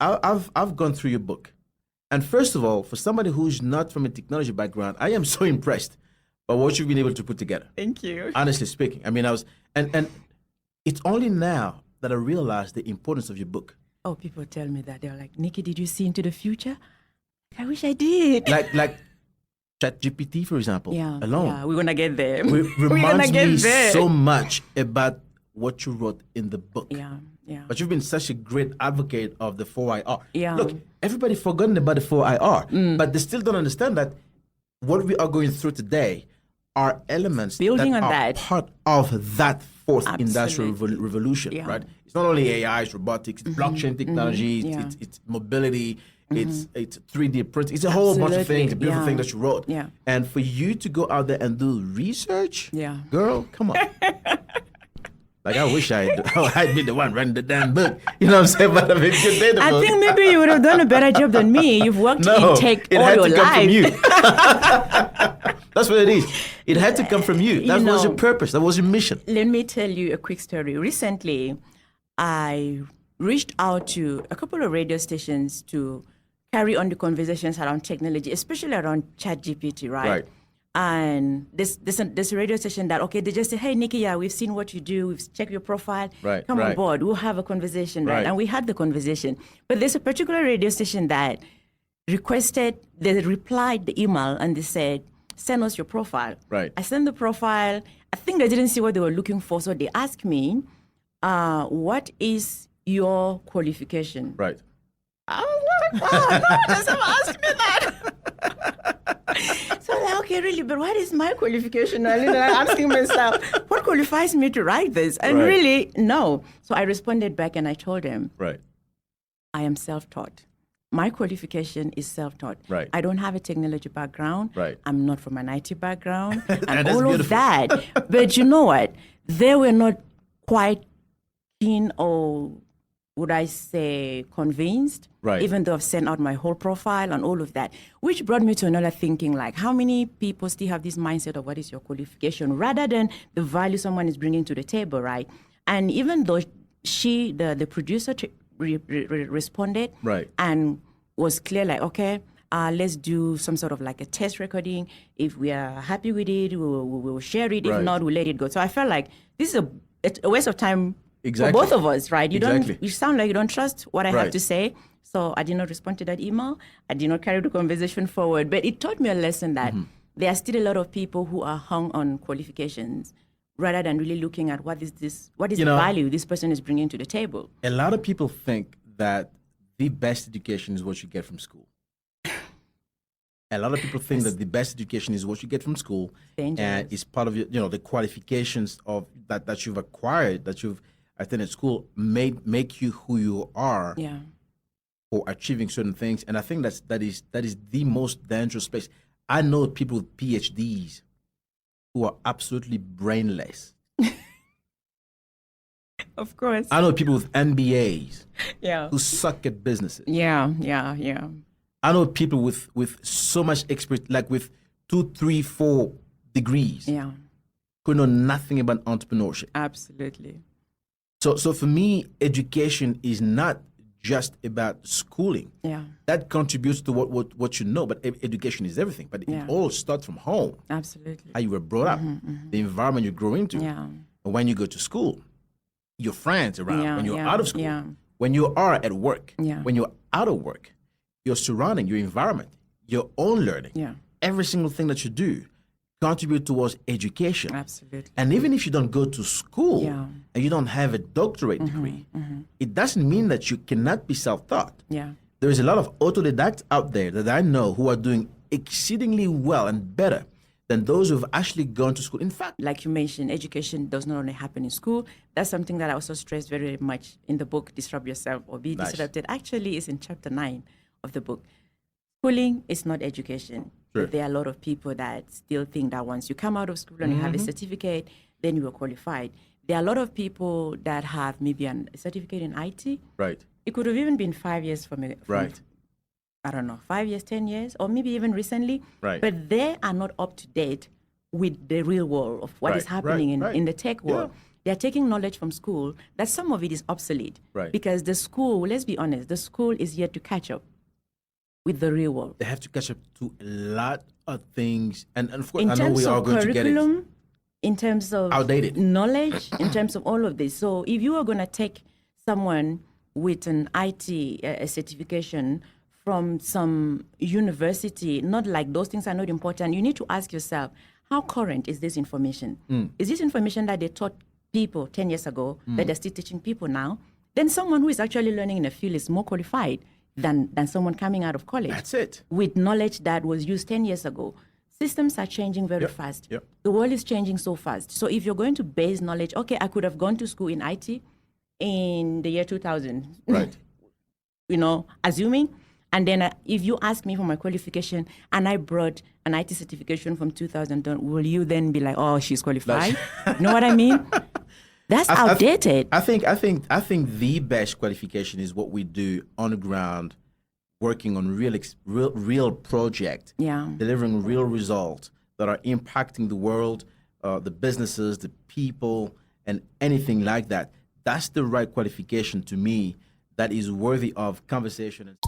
I've gone through your book, and first of all, for somebody who's not from a technology background, I am so impressed by what you've been able to put together. Thank you. Honestly speaking, I mean, I was, and it's only now that I realized the importance of your book. Oh, people tell me that. They're like, Nicky, did you see into the future? I wish I did. Like ChatGPT, for example, alone. Yeah, we're gonna get there. Reminds me so much about what you wrote in the book. Yeah. But you've been such a great advocate of the 4IR. Yeah. Look, everybody forgotten about the 4IR, but they still don't understand that what we are going through today are elements Building that on are that. part of that fourth industrial Absolutely. revolution, Yeah. right? It's not only AI, it's robotics, it's blockchain technology, Yeah. it's mobility, it's 3D printing. It's a whole bunch of things, Absolutely. a beautiful thing that you wrote. Yeah. And for you to go out there and do research, Yeah. girl, come on. Like, I wish I'd be the one running the damn book. You know what I'm saying? But I mean, good day to I book. think maybe you would have done a better job than me. You've worked in tech it all had your to come life. from you. That's what it is. It had to come from you. That was your purpose. That was your mission. Let me tell you a quick story. Recently, I reached out to a couple of radio stations to carry on the conversations around technology, especially around ChatGPT, right? And this radio station that, okay, they just say, hey, Nicky, yeah, we've seen what you do. We've checked your profile. Come on board. We'll have a conversation, right? And we had the conversation. But there's a particular radio station that they replied the email and they said, send us your profile. Right. I sent the profile. I think they didn't see what they were looking for. So they asked me, what is your qualification? Right. I was like, oh, no, does someone ask me that? So I'm like, okay, really, but what is my qualification? And I'm asking myself, what qualifies me to write this? And really, no. So I responded back and I told them, I am self-taught. My qualification is self-taught. I don't have a technology background. I'm not from an IT background and all beautiful. of that. But you know what? They were not quite keen or would I say convinced, even though I've sent out my whole profile and all of that, which brought me to another thinking, like how many people still have this mindset of what is your qualification rather than the value someone is bringing to the table, right? And even though the producer responded and was clear, like, okay, let's do some sort of like a test recording. If we are happy with it, we'll share it. If not, we'll let it go. So I felt like this is a waste of time for both of us, right? You sound like you don't trust what I have to say. So I did not respond to that email. I did not carry the conversation forward. But it taught me a lesson that there are still a lot of people who are hung on qualifications rather than really looking at what is the value this person is bringing to the table. A lot of people think that the best education is what you get from school. A lot of people think that the best education is what you get from school, and it's part of your, the qualifications of that you've acquired, that you've attended school, make you who you are for achieving certain things. And I think that is the most dangerous place. I know people with PhDs who are absolutely brainless. Of course. I know people with MBAs who suck at businesses. Yeah. I know people with so much experience, like with 2, 3, 4 degrees, who know nothing about entrepreneurship. Absolutely. So for me, education is not just about schooling. That contributes to what you know, but education is everything. But it all starts from home. Absolutely. How you were brought up, the environment you grow into. And when you go to school, your friends around, when you're out of school, when you are at work, when you're out of work, your surrounding, your environment, your own learning, every single thing that you do contribute towards education. Absolutely. And even if you don't go to school and you don't have a doctorate degree, it doesn't mean that you cannot be self-taught. There is a lot of autodidacts out there that I know who are doing exceedingly well and better than those who've actually gone to school. In fact, like you mentioned, education does not only happen in school. That's something that I also stress very much in the book, Disrupt Yourself or Be Disrupted. Actually, it's in chapter 9 of the book. Schooling is not education. But there are a lot of people that still think that once you come out of school and you have a certificate, then you are qualified. There are a lot of people that have maybe a certificate in IT. It could have even been 5 years from I don't know, 5 years, 10 years, or maybe even recently. But they are not up to date with the real world of what is happening in the tech world. They're taking knowledge from school that some of it is obsolete. Right. Because the school, let's be honest, the school is yet to catch up with the real world. They have to catch up to a lot of things. And of course, In I know terms we are of going to get it. curriculum, in terms of Outdated. knowledge, in terms of all of this. So if you are going to take someone with an IT certification from some university, not like those things are not important, you need to ask yourself, how current is this information? Is this information that they taught people 10 years ago that they're still teaching people now? Then someone who is actually learning in a field is more qualified than someone coming out of college. That's it. With knowledge that was used 10 years ago. Systems are changing very fast. Yep. The world is changing so fast. So if you're going to base knowledge, okay, I could have gone to school in IT in the year 2000. Right. You know, assuming. And then if you ask me for my qualification and I brought an IT certification from 2000, will you then be like, oh, she's qualified? You know what I mean? That's outdated. I think the best qualification is what we do on the ground, working on real project, delivering real results that are impacting the world, the businesses, the people, and anything like that. That's the right qualification to me that is worthy of conversation.